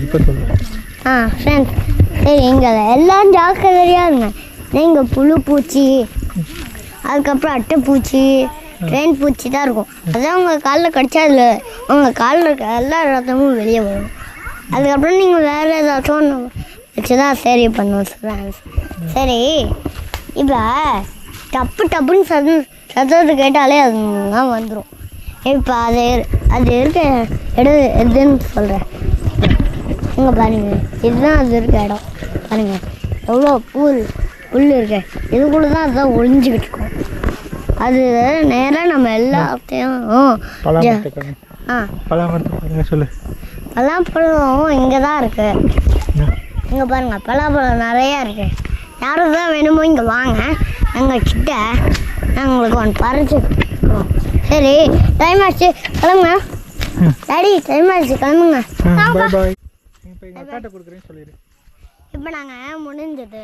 இப்போ சொல்லு. ஃப்ரெண்ட்ஸ், சரி இங்கே எல்லாம் ஜாக்கிரதையாக இருங்க. நீங்கள் புழு பூச்சி, அதுக்கப்புறம் அட்டைப்பூச்சி, ட்ரெயின் பூச்சி தான் இருக்கும். அதான் உங்கள் காலில் கடிச்சா அதில் உங்கள் காலில் இருக்க எல்லா ரத்தமும் வெளியே வரும். அதுக்கப்புறம் நீங்கள் வேறு ஏதாச்சும் ஒன்று வச்சு தான் சரி பண்ணுவோம் ஃப்ரெண்ட்ஸ். சரி, இப்போ டப்புன்னு சத்தத்தை கேட்டாலே அதுதான் வந்துடும். இப்போ அது இருக்க இடம் எதுன்னு சொல்கிறேன். இங்கே பாருங்கள், இதுதான் அது இருக்க இடம். பாருங்கள் எவ்வளோ புல் இருக்கு. இதுக்குள்ளே தான் அதுதான் ஒளிஞ்சிக்கிட்டு இருக்கும். அது நேராக நம்ம எல்லாத்தையும் சொல்லு. பலாப்பழம் இங்கே தான் இருக்கு. இங்கே பாருங்கள், பலாப்பழம் நிறையா இருக்கு. யாரும் தான் வேணுமோ இங்கே வாங்க, எங்கள் கிட்ட நாங்கள் உங்களுக்கு ஒன்று பறிச்சு. சரி, டைம் ஆச்சு, கிளம்புங்க. டாடி, டைம் ஆச்சு, கிளம்புங்க. பாய் பாய். இப்போ நாங்கள் முடிஞ்சது.